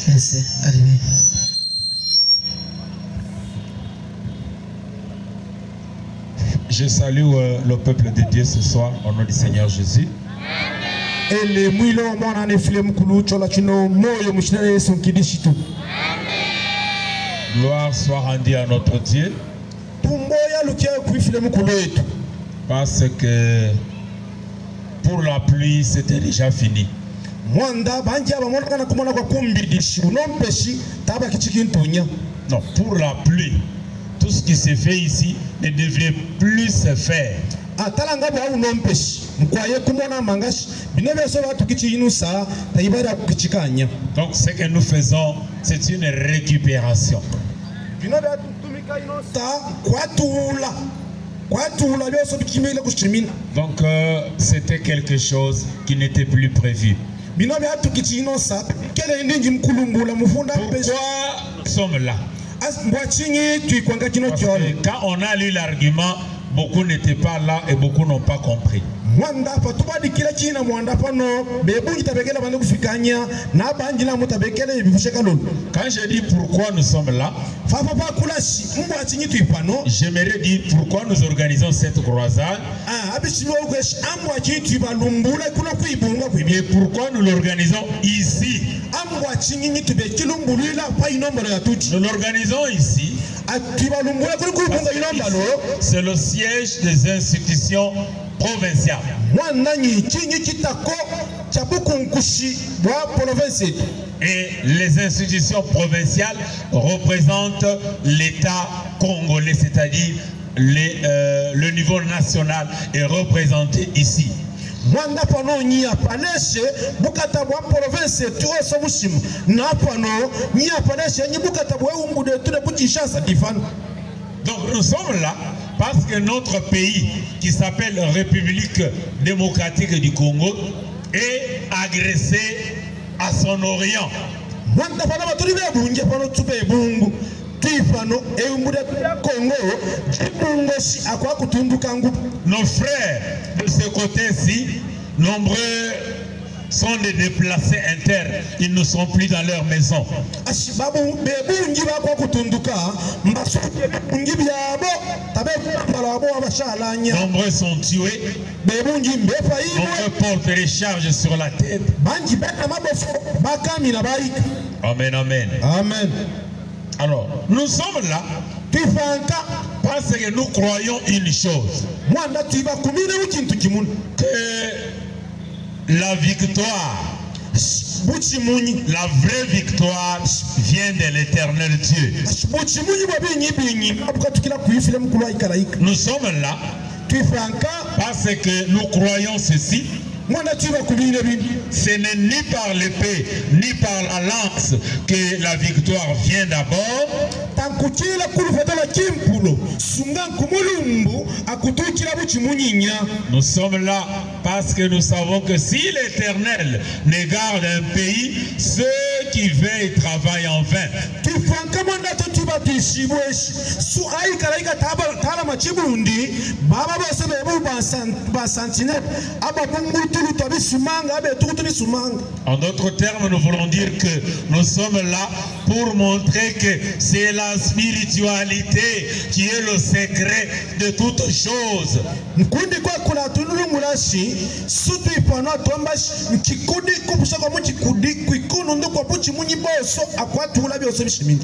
Laissez, allez. Je salue le peuple de Dieu ce soir au nom du Seigneur Jésus. Gloire soit rendue à notre Dieu. Parce que pour la pluie, c'était déjà fini. Non, pour la pluie, tout ce qui se fait ici ne devrait plus se faire. Donc ce que nous faisons, c'est une récupération. Donc c'était quelque chose qui n'était plus prévu. Pourquoi nous sommes là? Parce que quand on a lu l'argument, beaucoup n'étaient pas là et beaucoup n'ont pas compris. Quand je dis pourquoi nous sommes là, j'aimerais dire pourquoi nous organisons cette croisade et pourquoi nous l'organisons ici. Nous l'organisons ici. C'est le siège des institutions provinciales. Et les institutions provinciales représentent l'État congolais, c'est-à-dire le niveau national est représenté ici. Donc nous sommes là parce que notre pays, qui s'appelle République démocratique du Congo, est agressé à son orient. Nos frères de ce côté-ci, nombreux sont des déplacés internes. Ils ne sont plus dans leur maison. Nombreux sont tués. Nombreux portent les charges sur la tête. Amen, amen. Amen. Alors, nous sommes là parce que nous croyons une chose. Que la victoire, la vraie victoire vient de l'Éternel Dieu. Nous sommes là parce que nous croyons ceci. Ce n'est ni par l'épée, ni par la lance que la victoire vient d'abord. Nous sommes là parce que nous savons que si l'Éternel ne garde un pays, ceux qui veillent travaillent en vain. En d'autres termes, nous voulons dire que nous sommes là pour montrer que c'est la spiritualité qui est le secret de toutes choses.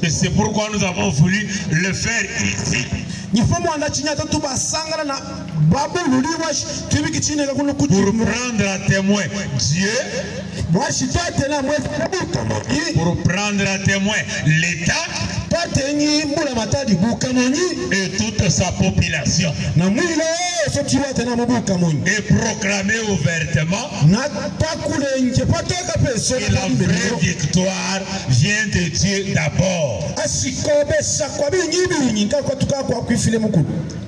Et c'est pourquoi nous avons voulu le faire ici. Pour prendre à témoin Dieu, pour prendre à témoin l'État et toute sa population, et proclamer ouvertement que la vraie victoire vient de Dieu d'abord.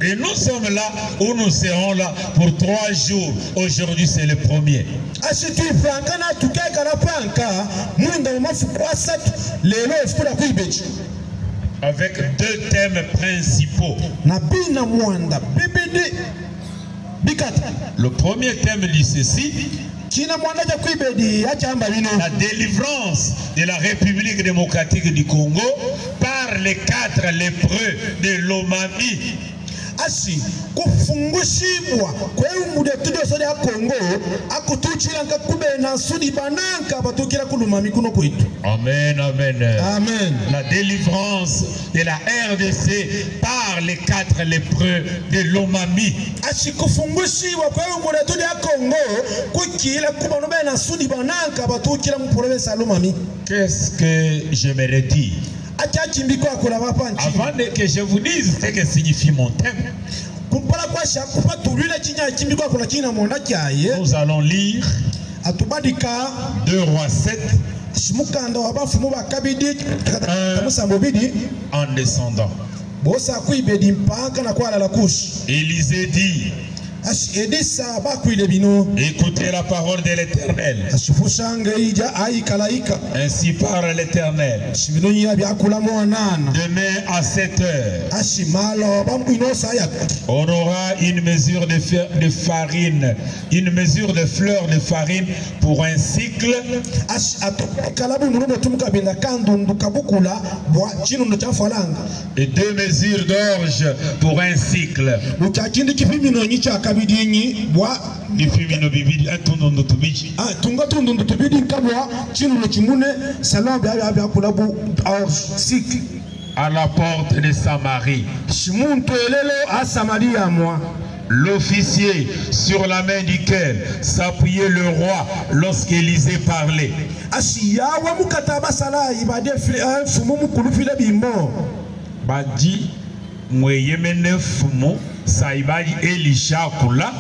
Et nous sommes là où nous serons là pour 3 jours. Aujourd'hui c'est le premier. Avec 2 thèmes principaux. Le premier thème dit ceci: la délivrance de la République République démocratique du Congo par les 4 lépreux de Lomami. Asi kufungushibwa kwa umude tudo sodi ya Kongo akutuchira nkakube na sudi bananka batukira kulumami kuno kwetu. Amen, amen. Amen. La délivrance de la RDC par les 4 lépreux de Lomami. Asi kufungushiwa kwa umude tudo ya Kongo kukira kubanobe na sudi bananka batukira mu province ya Lomami. Qu'est-ce que j'aimerais dire? Avant que je vous dise ce que signifie mon thème, nous allons lire 2 Rois 7 en descendant. Élisée dit: écoutez la parole de l'Éternel. Ainsi parle l'Éternel. Demain à 7 heures, on aura une mesure de farine, une mesure de fleurs de farine pour un cycle, et 2 mesures d'orge pour un cycle. À la porte de Samarie, l'officier sur la main duquel s'appuyait le roi lorsqu'Élisée parlait. Badi mweyemene fumo saibadi Elisha kula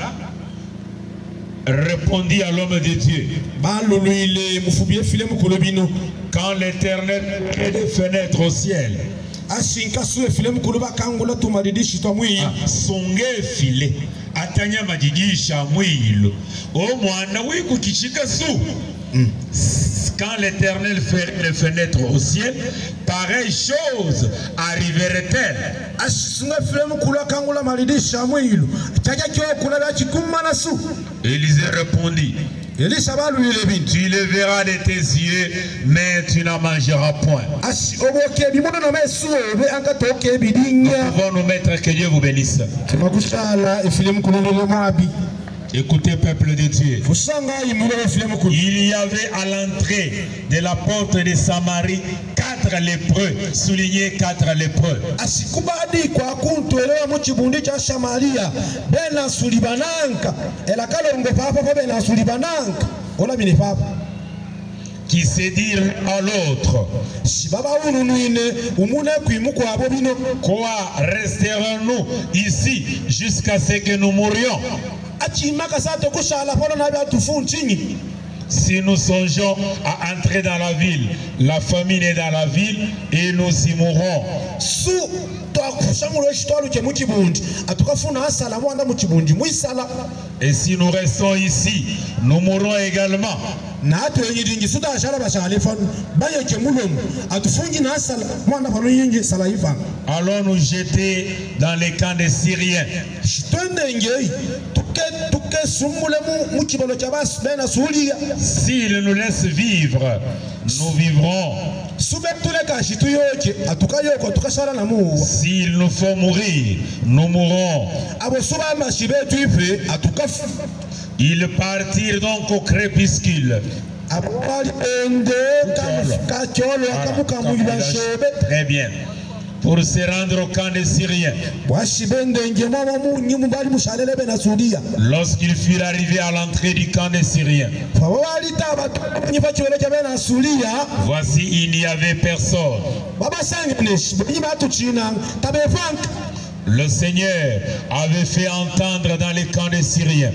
répondit à l'homme de Dieu: quand l'Éternel crée des fenêtres au ciel, songe filé atanya majijisha mwilo o mwana wiku kichika su. Quand l'Éternel fait les fenêtres au ciel, pareille chose arriverait-elle? Élisée répondit: tu le verras de tes yeux, mais tu n'en mangeras point. Nous pouvons nous mettre, que Dieu vous bénisse. Écoutez, peuple de Dieu. Il y avait à l'entrée de la porte de Samarie 4 lépreux, souligné 4 lépreux. Qui se dirent à l'autre: quoi resterons-nous ici jusqu'à ce que nous mourions? Si nous songeons à entrer dans la ville, la famine est dans la ville et nous y mourrons. Et si nous restons ici, nous mourrons également. Allons nous jeter dans les camps des Syriens. S'ils nous laissent vivre, nous vivrons. S'il nous faut mourir, nous mourrons. Ils partirent donc au crépuscule. Très bien. Pour se rendre au camp des Syriens. Lorsqu'ils furent arrivés à l'entrée du camp des Syriens, voici, il n'y avait personne. Le Seigneur avait fait entendre dans les camps des Syriens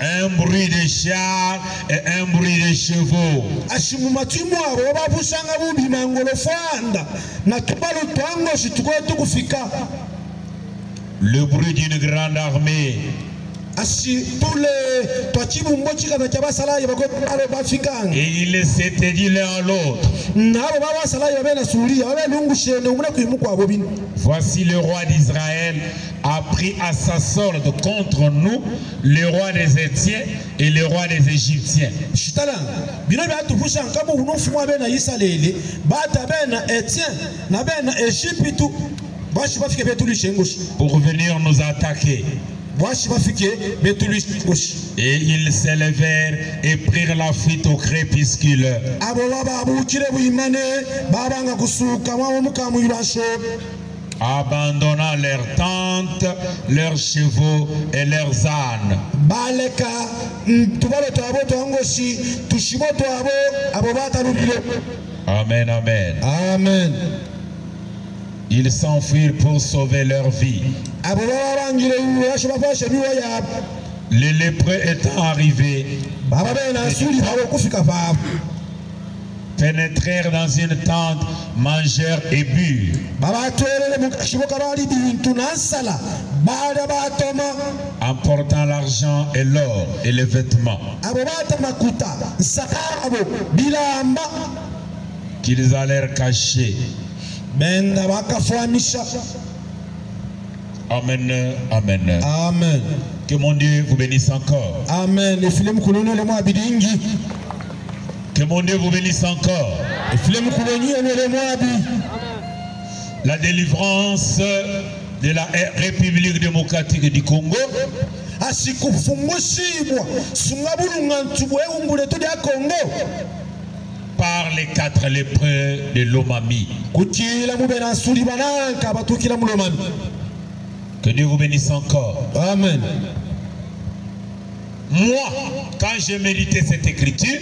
un bruit de chars et un bruit de chevaux. Le bruit d'une grande armée. Et ils s'étaient dit l'un à l'autre. Voici le roi d'Israël a pris à sa solde contre nous le roi des Étiens et le roi des Égyptiens. Pour venir nous attaquer. Et ils s'élevèrent et prirent la fuite au crépuscule. Abandonnant leurs tentes, leurs chevaux et leurs ânes. Amen, amen. Amen. Ils s'enfuirent pour sauver leur vie. Les lépreux étant arrivés, pénétrèrent dans une tente, mangèrent et burent. Emportant l'argent et l'or et les vêtements qu'ils allèrent cacher. Amen, amen. Amen. Que mon Dieu vous bénisse encore. Amen. Que mon Dieu vous bénisse encore. La délivrance de la République démocratique du Congo par les 4 lépreux de Lomami. Que Dieu vous bénisse encore. Amen. Moi, quand j'ai médité cette écriture,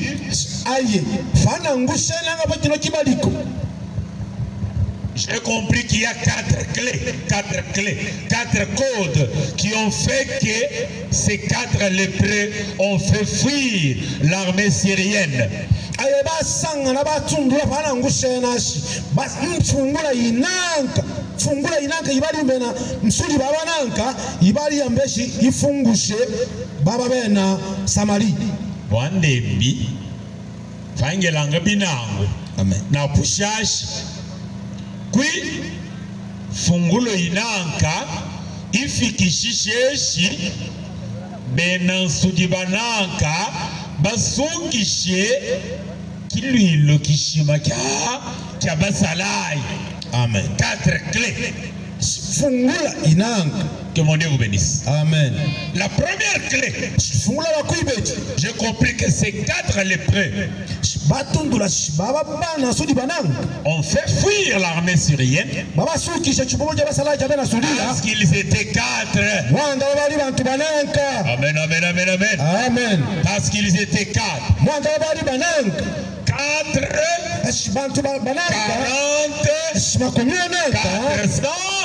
j'ai compris qu'il y a 4 clés, 4 codes qui ont fait que ces 4 lépreux ont fait fuir l'armée syrienne. Fungula inanka ibali mbena msuli baba nanka ibali ambeshi ifungushe baba bena Samari. Wandembi fangelanga binango. Amen. Na pushashi kwi fungulo inanka ifikishisheshi bena nsudi bananka basungishye kilwilo kishima kya basalai. Amen. 4 clés. Fungula inanka. Que mon Dieu vous bénisse. Amen. La première clé, fungula la kuibeti. J'ai compris que ces 4 lépreux ont fait fuir l'armée syrienne parce qu'ils étaient 4. Amen, amen, amen, amen. Amen. Parce qu'ils étaient 4. 4, 40, 400,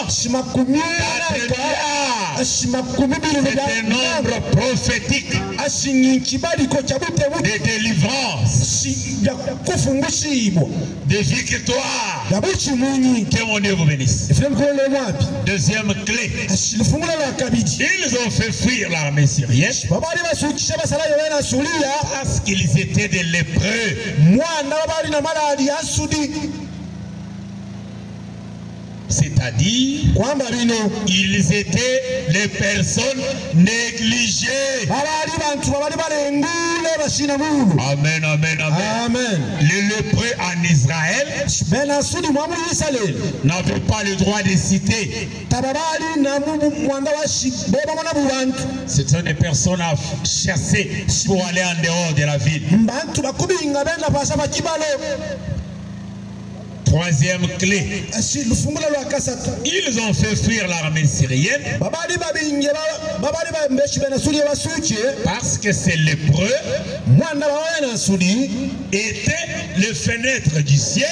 4 c'est un nombre prophétique de délivrance, de victoire. Que mon Dieu vous bénisse. Deuxième clé, ils ont fait fuir l'armée syrienne parce qu'ils étaient des lépreux. C'est-à-dire, ils étaient des personnes négligées. Amen, amen, amen. Les lépreux en Israël n'avaient pas le droit de citer. Ce sont des personnes à chasser pour aller en dehors de la ville. Troisième clé, ils ont fait fuir l'armée syrienne parce que ces lépreux étaient les fenêtres du ciel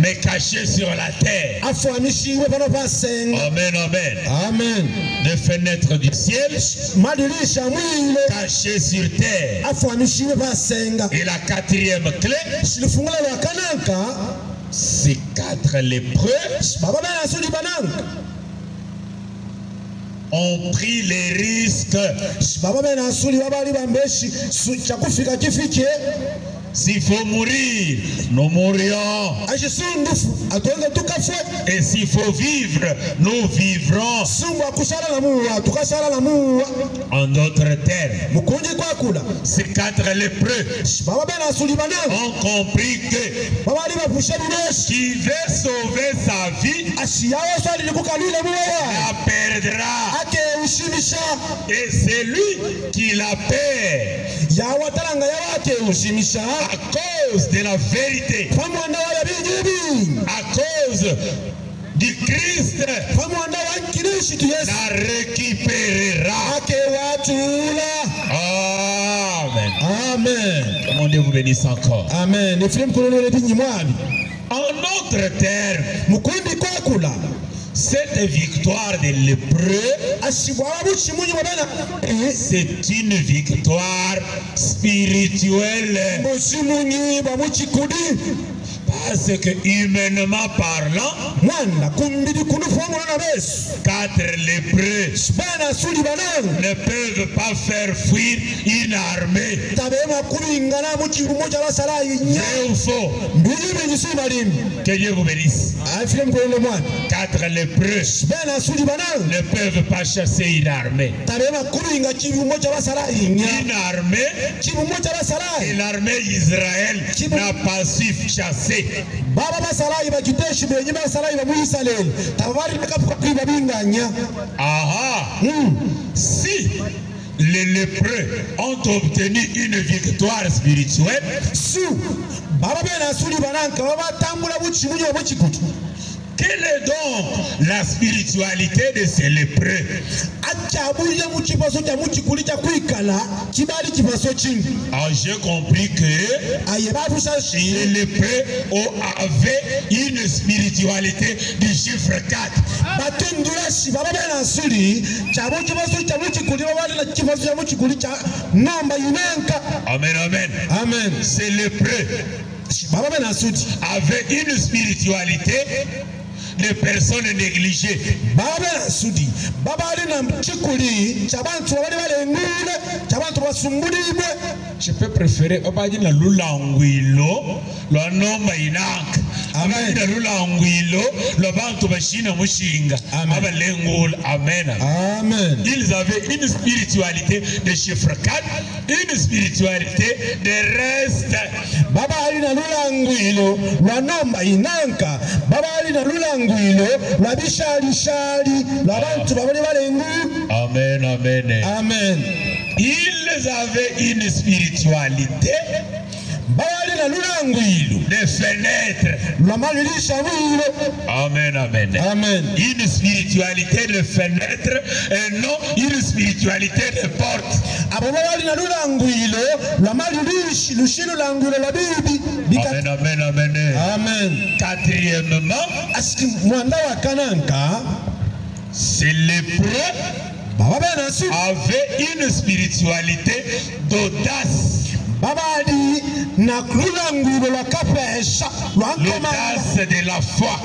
mais cachés sur la terre. Amen, amen. Amen. Les fenêtres du ciel cachées sur terre. Et la 4e clé, ces 4 lépreux ont pris les risques. S'il faut mourir, nous mourrions. Et s'il faut vivre, nous vivrons. En d'autres termes, ces 4 lépreux ont compris que qui veut sauver sa vie la perdra. Et c'est lui qui la perd à cause de la vérité, à cause du Christ, la récupérera. Amen. Amen. Mon Dieu vous bénisse encore. Amen. En d'autres termes, cette victoire des lépreux, c'est une victoire spirituelle. Parce que humainement parlant, 4 lépreux ne peuvent pas faire fuir une armée. Vrai ou faux? Que Dieu vous bénisse. 4 lépreux ne peuvent pas chasser une armée. Une armée, et l'armée d'Israël n'a pas su chasser. Si les lépreux ont obtenu une victoire spirituelle, quelle est donc la spiritualité de ces lépreux? Alors j'ai compris que les lépreux avaient une spiritualité du chiffre 4. Amen, amen. Amen. Ces lépreux avaient une spiritualité des personnes négligées. Je peux préférer Obadina Lulanguilo, le nom Mainak. Amen. Amen. Ils avaient une spiritualité de chiffre 4, une spiritualité de reste. Amen, amen. Amen. Ils avaient une spiritualité des fenêtres. Amen, amen. Amen. Une spiritualité de fenêtres et non une spiritualité de portes. Amen, amen, amen. Amen. Quatrièmement, ces lépreux avaient une spiritualité d'audace. L'audace de la foi.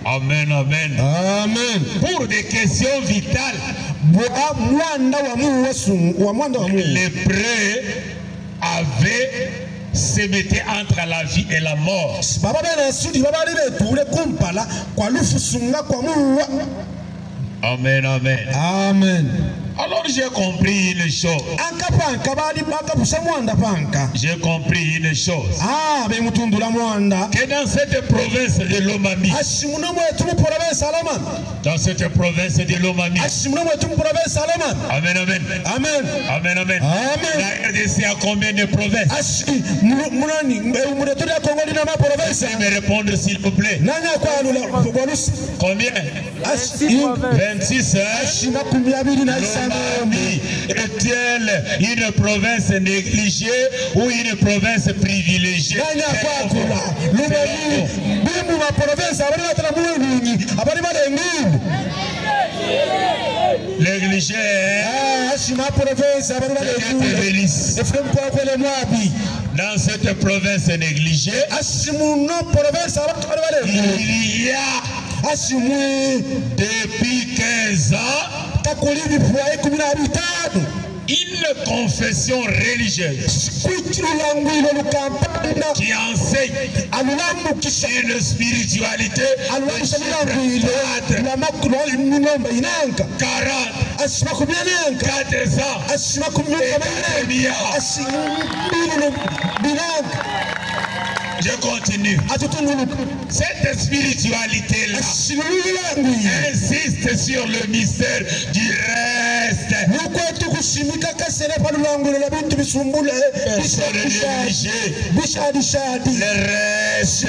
Amen, amen. Amen. Pour des questions vitales, les lépreux avaient se mettaient entre la vie et la mort. Amen, amen. Amen. Alors j'ai compris une chose. J'ai compris une chose. Que dans cette province de l'Omami, dans cette province de l'Omami, amen, amen. Amen. Amen, amen. La RDC a combien de provinces? Essayez de me répondre s'il vous plaît. Combien? 26. Est-elle une province négligée ou une province privilégiée? Négligée. Dans cette province négligée, il y a depuis 15 ans, une confession religieuse qui enseigne une spiritualité 40, 400 Je continue. Cette spiritualité-là insiste sur le mystère du reste. Le reste.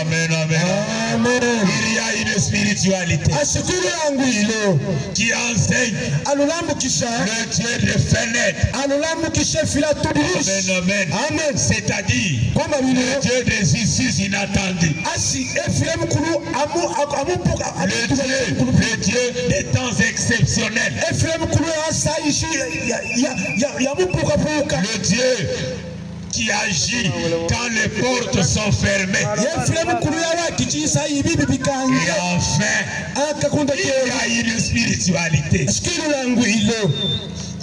Amen, amen. Il y a une spiritualité qui enseigne le Dieu des fenêtres. Amen, amen. C'est-à-dire le Dieu des issues inattendues. Le Dieu des temps exceptionnels. Le Dieu qui agit quand les portes sont fermées. Et enfin, il y a une spiritualité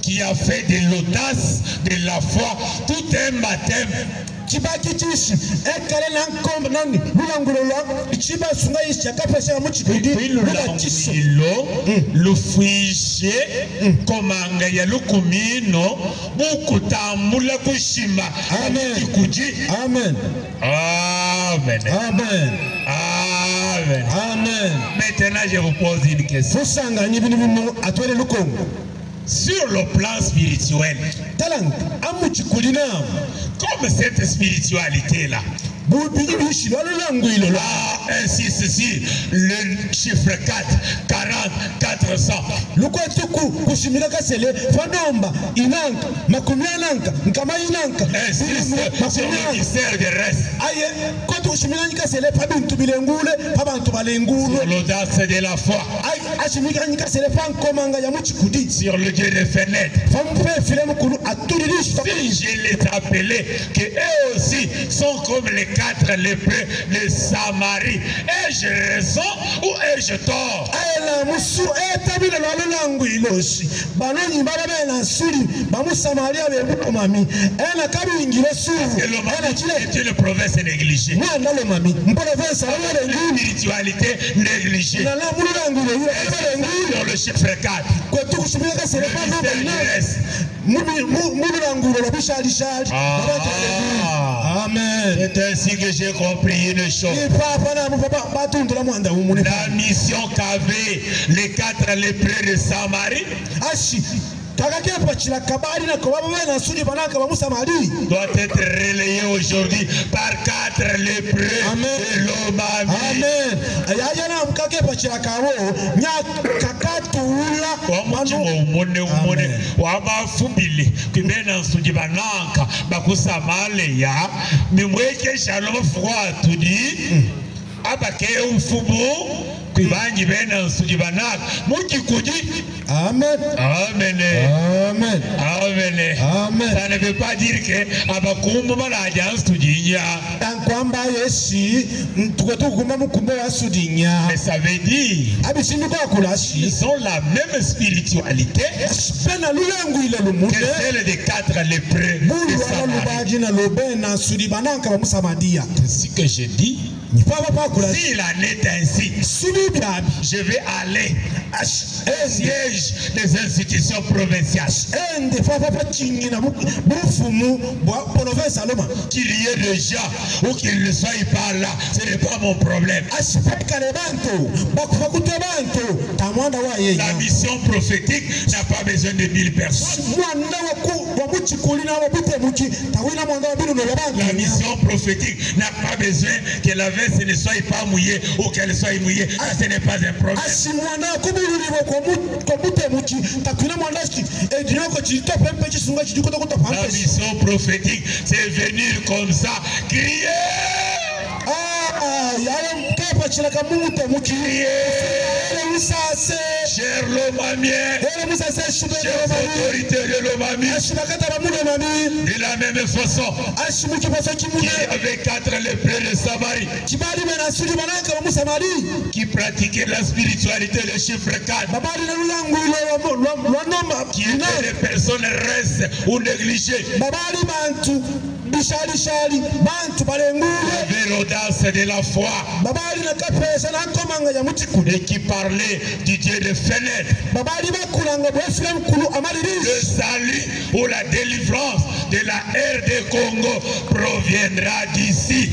qui a fait de l'audace, de la foi, tout un baptême. Amen. Amen. Amen. Amen. Maintenant, je vous pose une question. Sur le plan spirituel, comme cette spiritualité-là insiste sur le chiffre 4, 40, 400. Insiste sur le mystère du reste. Sur l'audace de la foi. Sur le Dieu des fenêtres. Si je les appelais, que eux aussi sont comme les 4 lépreux de Samarie. Ai-je raison ou ai-je tort? C'est une province négligée. Une spiritualité négligée. Sur le chiffre 4. Amen. C'est ainsi que j'ai compris une chose. La mission qu'avaient les 4 lépreux de Samarie doit être relayé aujourd'hui par 4 lépreux de l'Omami. Amen. Amen. Amen. Amen. Amen. Ça ne veut pas dire que mais ça veut dire ils ont la même spiritualité que celle des 4 lépreux de Samarie. C'est ce que je dis. S'il en est ainsi, je vais aller au siège des institutions provinciales. Qu'il y ait des gens ou qu'ils ne soient pas là, ce n'est pas mon problème. La mission prophétique n'a pas besoin de 1000 personnes. La mission prophétique n'a pas besoin que la veste ne soit pas mouillée ou qu'elle soit mouillée. Ce n'est pas un problème. La mission prophétique, c'est venir comme ça, crier. cher Lomamien, chers autorités de Lomami, de la même façon, qui avait 4 lépreux de Samarie, qui pratiquaient la spiritualité, le chiffre 4, qui étaient des personnes restes ou négligées. Avait l'audace de la foi et qui parlait du Dieu des fenêtres. Le salut ou la délivrance de la RD Congo proviendra d'ici.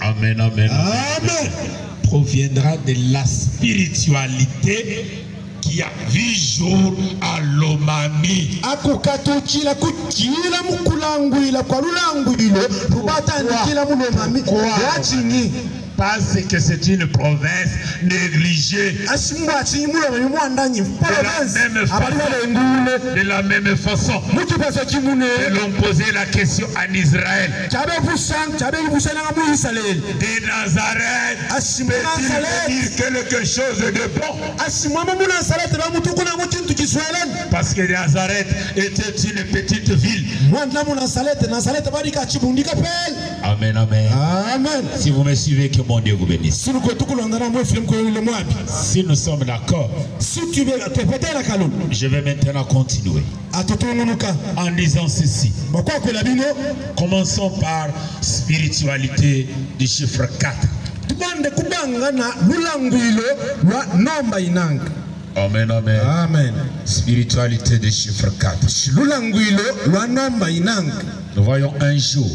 Amen, amen. Amen. Proviendra de la spiritualité qui a vu jour à Lomami. Parce que c'est une province négligée. De la même façon, ils ont posé la question en Israël. De Nazareth, peut-il dire quelque chose de bon? Parce que Nazareth était une petite ville. Amen, amen. Amen. Si vous me suivez, que mon Dieu vous bénisse. Si nous sommes d'accord, je vais maintenant continuer en disant ceci. Commençons par spiritualité du chiffre 4. Amen, amen. Amen. Spiritualité du chiffre 4. Nous voyons un jour.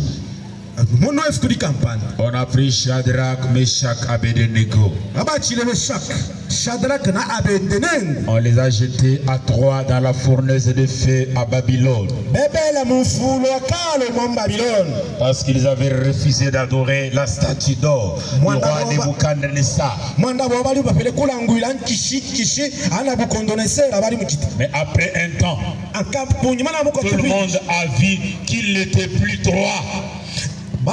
On a pris Shadrach, Meshach, Abednego. On les a jetés à 3 dans la fournaise de feu à Babylone. Parce qu'ils avaient refusé d'adorer la statue d'or du roi Nebuchadnezzar. Mais après un temps, tout le monde a vu qu'il n'était plus 3. Il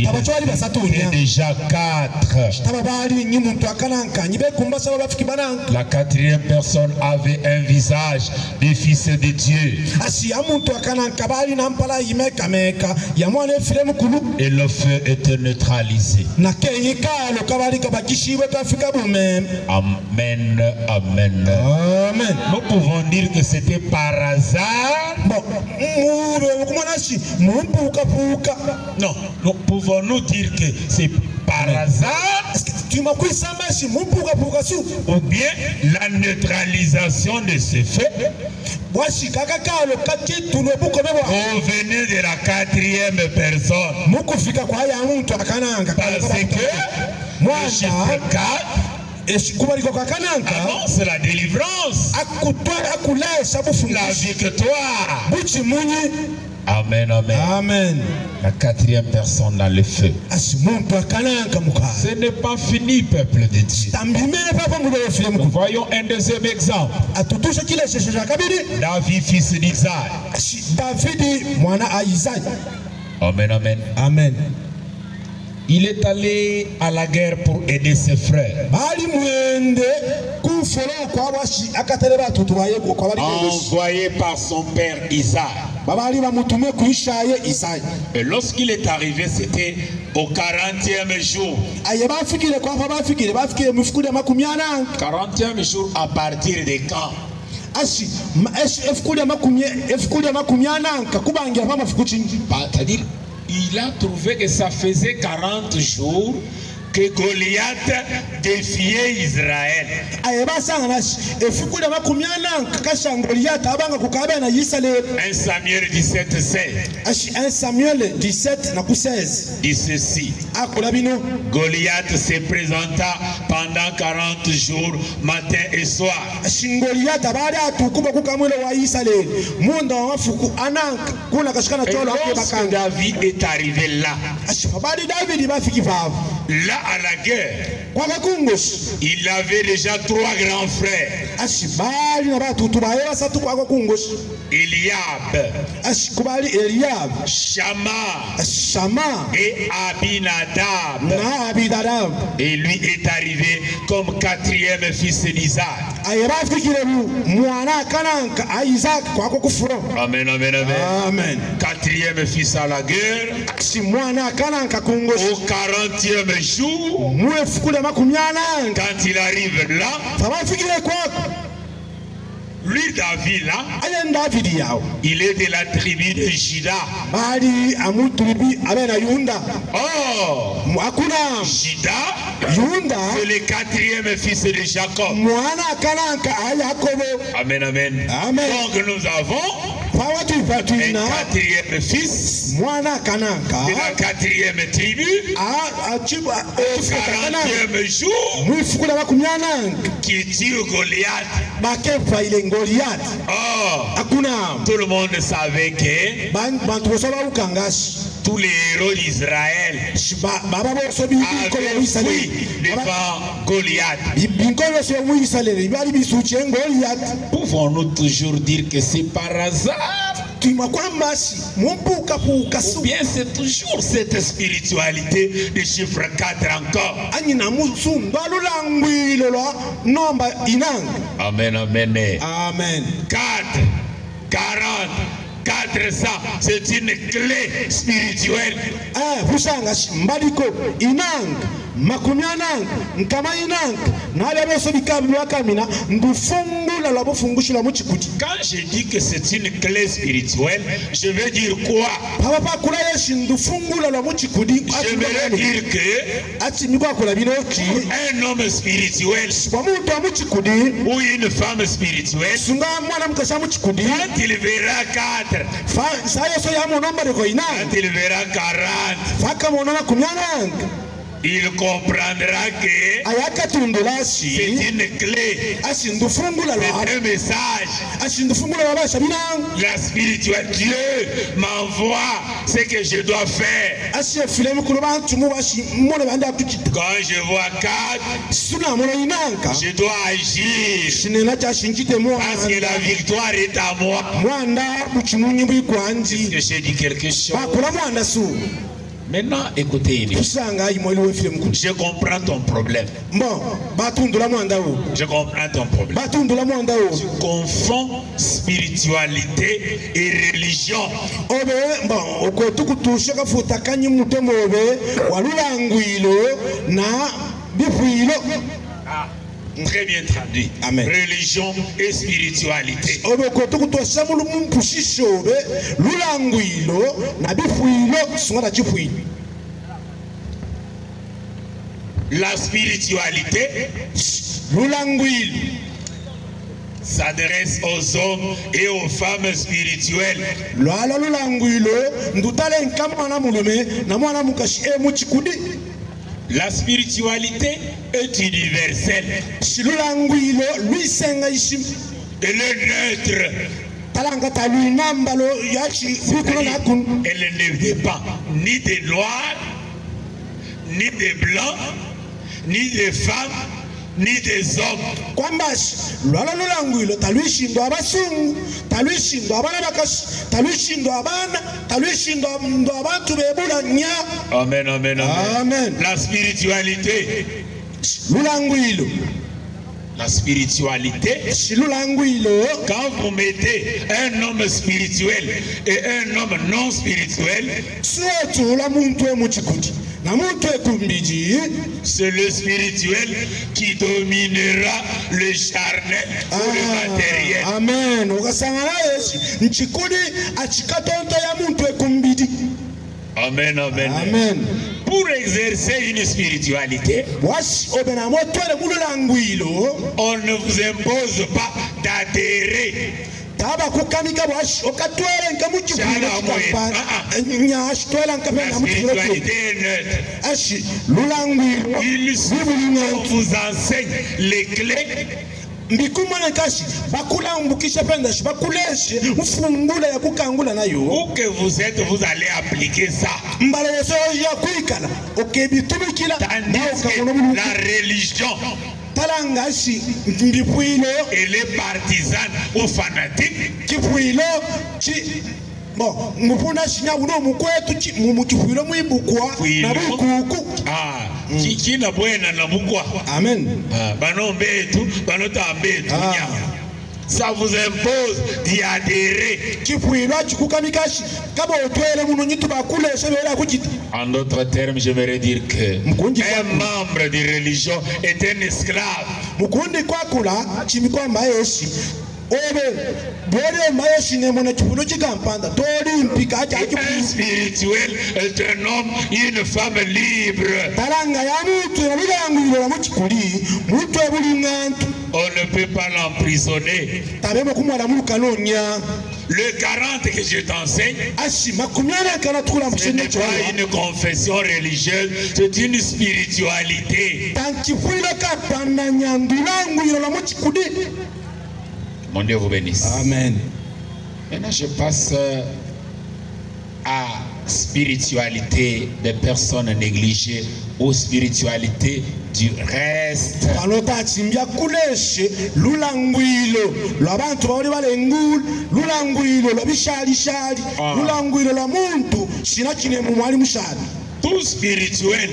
était déjà 4. La 4e personne avait un visage des fils de Dieu. Et le feu était neutralisé. Amen, amen. Nous pouvons dire que c'était par hasard. Non, nous pouvons nous dire que c'est par hasard ou bien la neutralisation de ce fait provenait de la 4e personne. Parce que le chiffre 4 annonce la délivrance, la victoire. Amen, amen. Amen. La 4e personne dans le feu. Ce n'est pas fini, peuple de Dieu. Nous voyons un deuxième exemple. David, fils d'Isaïe. Amen, amen. Amen. Il est allé à la guerre pour aider ses frères. Envoyé par son père Isaac. Et lorsqu'il est arrivé, c'était au 40e jour. 40e jour à partir de quand? C'est-à-dire, il a trouvé que ça faisait 40 jours que Goliath défiait Israël. 1 Samuel 17:16. 1 Samuel 17:16 dit ceci. Goliath se présenta pendant 40 jours, matin et soir. Et lorsque David est arrivé là, là à la guerre, il avait déjà 3 grands frères. Eliab, Shama et Abinadab. Et lui est arrivé comme 4e fils d'Isaac. Amen, amen, amen. Amen. 4e fils à la guerre. Au 40e jour, quand il arrive là, lui, David, là, il est de la tribu de Juda. Oh, Juda, c'est le 4e fils de Jacob. Amen, amen. Donc nous avons un 4e fils de la 4e tribu au 40e jour qui tue Goliath. Oh, tout le monde savait que tous les héros d'Israël avaient fui devant Goliath. Pouvons-nous toujours dire que c'est par hasard? Ou bien c'est toujours cette spiritualité de chiffre 4 encore? Amen, amen. Amen. 4, 40, 400, c'est une clé spirituelle. Quand je dis que c'est une clé spirituelle, je veux dire quoi? Je veux dire que un homme spirituel ou une femme spirituelle, quand il verra 4, quand il verra 40, il comprendra que c'est une clé, c'est un message. La spiritualité, Dieu m'envoie ce que je dois faire. Quand je vois 4, je dois agir parce que la victoire est à moi. Est-ce que j'ai dit quelque chose? Maintenant, écoutez, je comprends ton problème. Je comprends ton problème. Tu confonds spiritualité et religion. Très bien traduit. Amen. Religion et spiritualité. La spiritualité s'adresse aux hommes et aux femmes spirituelles. La spiritualité est universelle. Elle est neutre. Elle ne dépend ni des noirs, ni des blancs, ni des femmes, ni des hommes. Amen, amen, amen. La spiritualité. La spiritualité, quand vous mettez un homme spirituel et un homme non spirituel, c'est le spirituel qui dominera le charnel ou le matériel. Amen. Amen, amen. Amen. Pour exercer une spiritualité, on ne vous impose pas d'adhérer. La spiritualité est neutre. Il suffit qu'on vous enseigne les clés Mbikumana kashi bakula mbukisha penda shi bakuleshe ufungula ya kukangula nayo. Où que vous êtes, vous allez appliquer ça. Mbaleso ya kuikala okebitumikila Tandis que la religion talangashi ndipuilo elle est partisane ou fanatique. Kipuilo chi bon mupuna shinya uno mukwetu mukipuilo mwibukwa na bukuku. Ah, qui na bwena na mukwa. Amen. Bano mbetu, bano tambetu nya. Ça vous impose d'y adhérer. En d'autres termes, j'aimerais dire que un membre de religion est un esclave. Un spirituel est un homme, une femme libre. On ne peut pas l'emprisonner. Le 40 que je t'enseigne, ce n'est pas une confession religieuse, c'est une spiritualité. Mon Dieu vous bénisse. Amen. Maintenant, je passe à spiritualité des personnes négligées ou spiritualité du reste. Tout spirituel,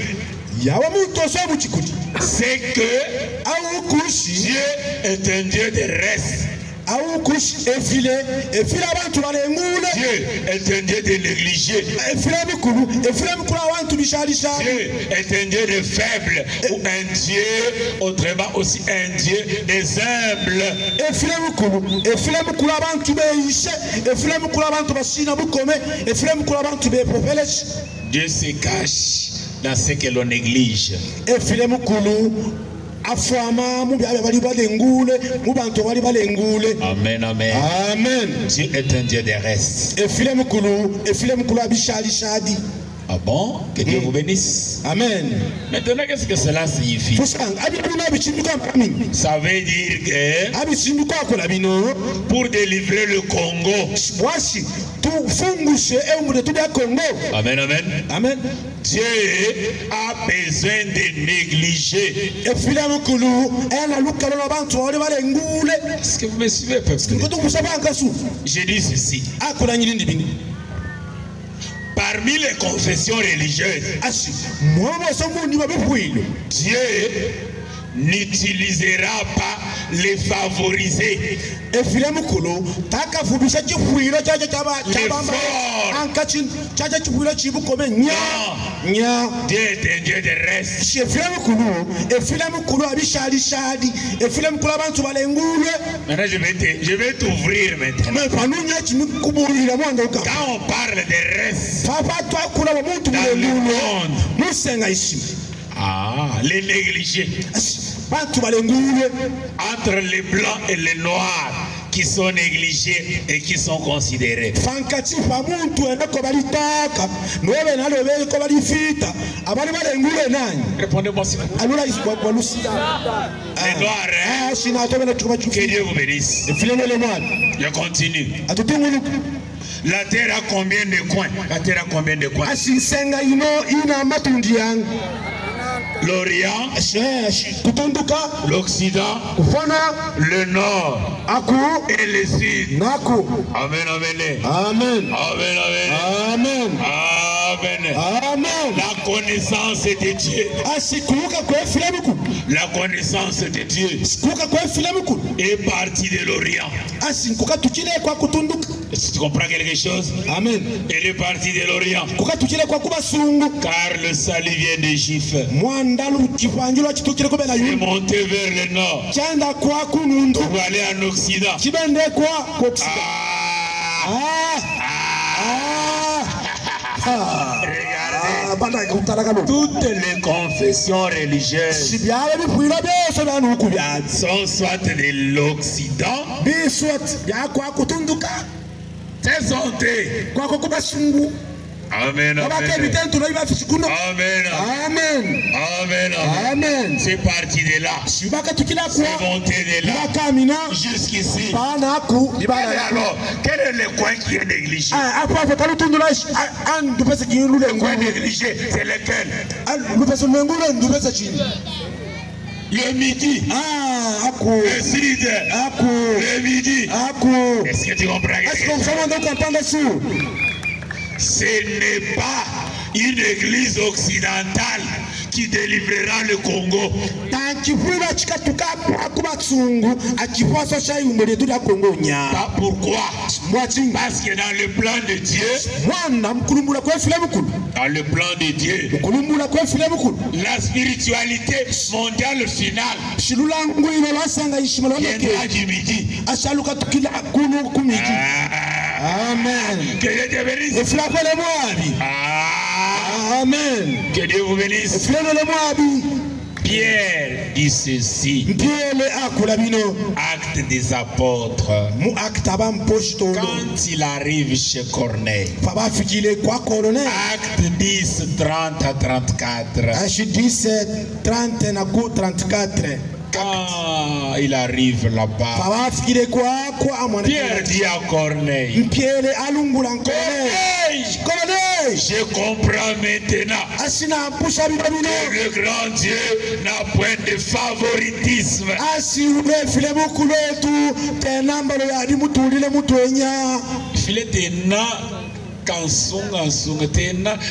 c'est que Dieu est un Dieu de reste. Dieu est un Dieu de négligé. Dieu est un Dieu de faible ou un Dieu, autrement aussi un Dieu des humbles. Dieu se cache dans ce que l'on néglige. Amen, amen. Amen. Dieu est un Dieu de reste. Ah bon? Que Dieu vous bénisse. Amen. Maintenant, qu'est-ce que cela signifie? Ça veut dire que pour délivrer le Congo, amen, amen. Amen. Dieu a besoin de négliger. Est-ce que vous me suivez, peuple? Je dis ceci. Parmi les confessions religieuses, Dieu n'utilisera pas les favorisés. Les forts. Dieu est un Dieu de reste. Maintenant, je vais t'ouvrir maintenant. Quand on parle de reste dans le monde, les négligés, entre les blancs et les noirs qui sont négligés et qui sont considérés. Répondez-moi s'il vous plaît. Les noirs, hein? Que Dieu vous bénisse. Je continue. La terre a combien de coins? La terre a combien de coins? L'Orient, l'Occident, le Nord et le Sud. Amen, amen. Amen. Amen, amen. Amen. Amen. Amen. La connaissance de Dieu. La connaissance de Dieu est partie de l'Orient. Tu comprends quelque chose? Amen. Elle est partie de l'Orient. Car le salut vient des Juifs. C'est monté vers le nord. Pour aller en Occident. Regardez. Toutes les confessions religieuses sont soit de l'Occident, Amen. Amen. Amen. Amen. Amen. C'est parti de là. C'est monté de là. Jusqu'ici. Alors, quel est le coin qui est négligé? Le coin négligé, c'est lequel? Le midi. Le sud. Le midi. Est-ce que tu comprends? Ce n'est pas une église occidentale qui délivrera le Congo. Pourquoi? Parce que dans le plan de Dieu, la spiritualité mondiale finale viendra du midi. Amen. Que Dieu te bénisse. Amen. Que Dieu vous bénisse. Pierre dit ceci. Acte des apôtres. Quand il arrive chez Corneille. Acte 10, 30 à 34. Quand il arrive là-bas, Pierre dit à Corneille, je comprends maintenant que le grand Dieu n'a point de favoritisme. Kansunga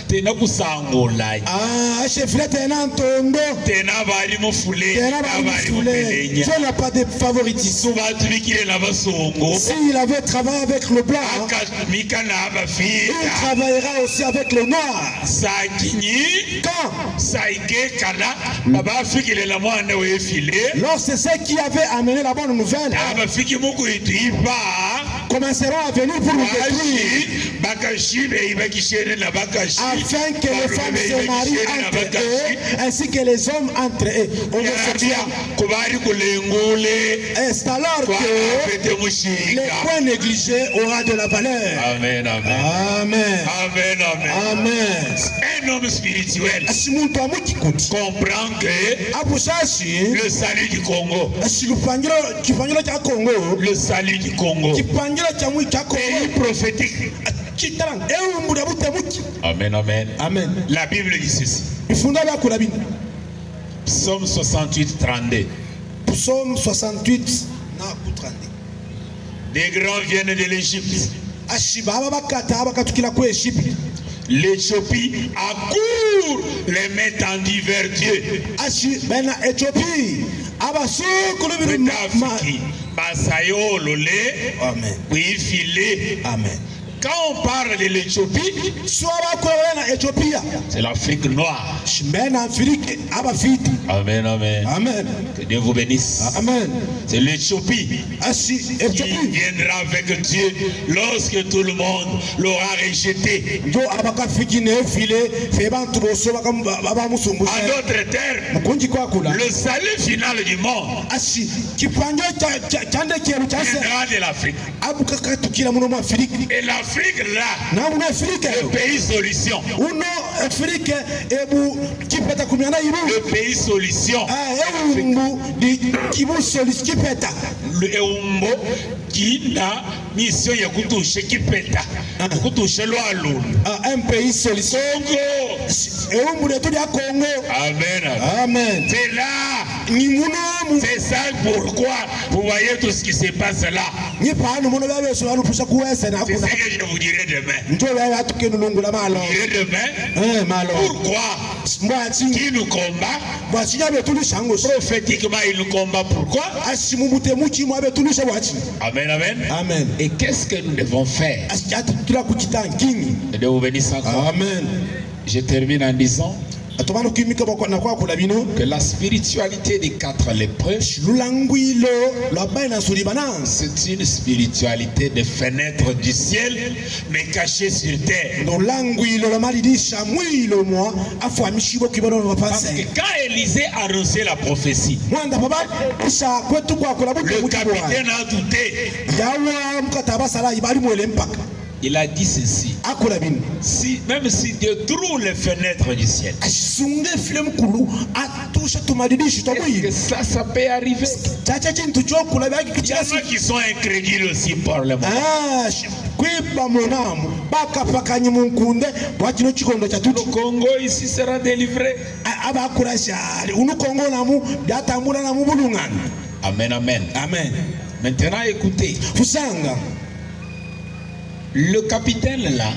tena kusangolai tena bari mufule bari mupelenya. Dieu n'a pas de favoritisme. S'il avait travaillé avec le blanc, il travaillera aussi avec le noir. Lorsque c'est ceux qui avaient amené la bonne nouvelle commenceront à venir pour nous détruire, afin que les femmes se marient entre eux ainsi que les hommes entre eux. C'est alors que les points négligés aura de la valeur. Amen, amen. Amen. Amen, amen. Amen. Un homme spirituel comprend que le salut du Congo, le salut du Congo, pays prophétique. Amen, amen. Amen. La Bible dit ceci. Psaume 68, 32. Psaume 68, 32. Des grands viennent de l'Égypte. L'Éthiopie accourt les mains tendues vers Dieu. Amen. Quand on parle de l'Éthiopie, c'est l'Afrique noire. Amen, amen. Amen. Que Dieu vous bénisse. Amen. C'est l'Éthiopie qui viendra avec Dieu lorsque tout le monde l'aura rejeté. En d'autres termes, le salut final du monde viendra de l'Afrique. Et l'Afrique là, le pays solution. Le pays solution. Le Eumbo qui n'a mission ya kutushe kipeta. Kutushe lo alun. Un pays solution. Congo. Amen. Amen. C'est là. C'est ça pourquoi vous voyez tout ce qui se passe là. C'est ce que je vous dirai demain. Je dirai demain. Pourquoi? Qui nous combat? Prophétiquement, il nous combat. Pourquoi? Amen, amen. Amen. Et qu'est-ce que nous devons faire? Que Dieu vous bénisse encore. Amen. Je termine en disant que la spiritualité des 4 lépreux, c'est une spiritualité de fenêtre du ciel, mais cachée sur terre. Parce que quand Élisée a reçu la prophétie, le capitaine a douté. Il a dit ceci. Si, même si Dieu trouve les fenêtres du ciel. Est-ce que ça peut arriver? Il y en a qui sont incrédules aussi par le monde. Le Congo ici sera délivré. Amen, amen. Amen. Maintenant écoutez. Le capitaine là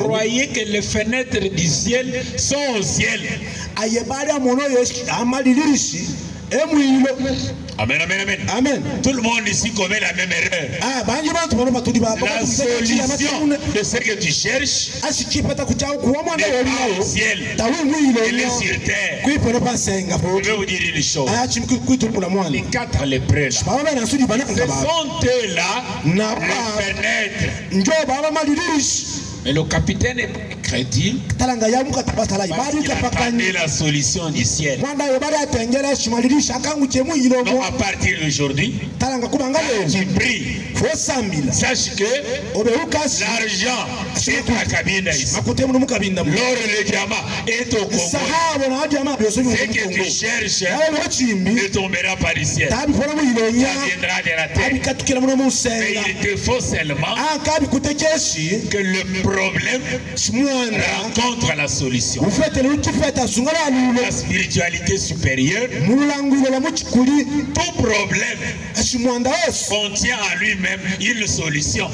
croyait que les fenêtres du ciel sont au ciel. Amen, amen, amen. Amen. Tout le monde ici commet la même erreur. La solution de ce que tu cherches n'est pas au ciel, elle est sur terre. Je vais vous dire une chose. Les 4 lépreux là, ce sont eux là les fenêtres. Mais le capitaine est crédible. Parce qu'il attendait la solution du ciel. Donc à partir d'aujourd'hui, tu pries. Sache que l'argent est à Kabinda ici. L'or et le diamant est au Congo. Ce que tu cherches ne tombera pas du ciel. Ça viendra de la terre. Mais il te faut seulement que le problème rencontre la solution. La spiritualité supérieure, tout problème contient en lui-même une solution.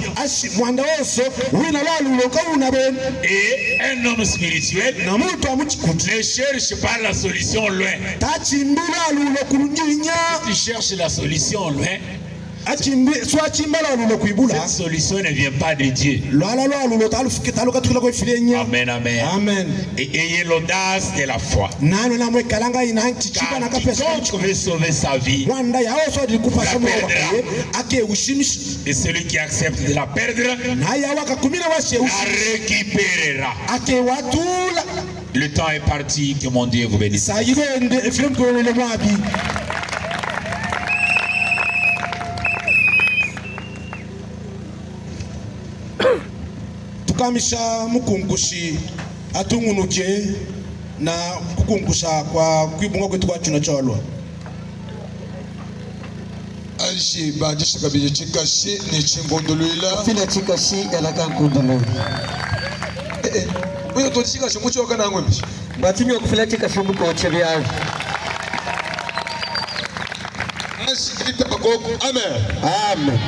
Et un homme spirituel ne cherche pas la solution loin. Tu cherches la solution loin. Cette solution ne vient pas de Dieu. Amen, amen. Amen. Et ayez l'audace de la foi. Car quiconque veut sauver sa vie la perdra. Et celui qui accepte de la perdre la récupérera. Le temps est parti, que mon Dieu vous bénisse. Tukamisha mukungushi atungunuke na kukungusha kwa kwibunga kwetu kwacu na chalwa Aishi bajisha kabije chikashi ni chingondoluila fina chikashi elaka nkundulu uyo to chikashi mucho wakana ngwe batinyo kufila chikashi muko chebyaje Aishi kita bakoko amen amen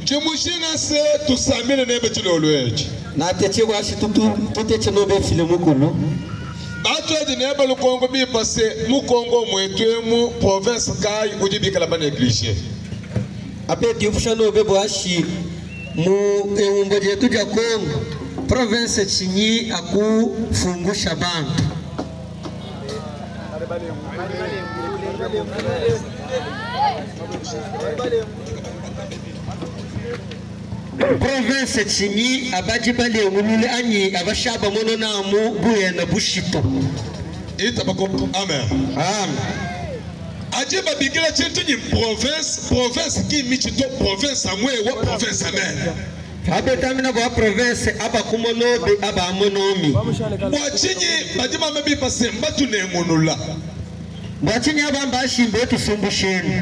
Jemushina se tusamile nebe chilolweji na teche washi tuteche nobe file mukulu Bato edi nebe lukongo bi pase mukongo mwetwemu province kai ujibika labana eklishe ape diufusha nobe bwashi mu eumbo jetu ja Kongo province chinyi aku fungusha bantu province chinyi abaji bale ngulule anyi abashaba mono namu buye na bushito ita bako amen amen ajiba bigila chintu ni province ki michito province amwe wa province amen abe tamina kwa province aba kumonobe aba amonomi bwachinyi bajima mebi pase mbatu ne ngunula bwachinyi aba mbashi mbetu sumbusheni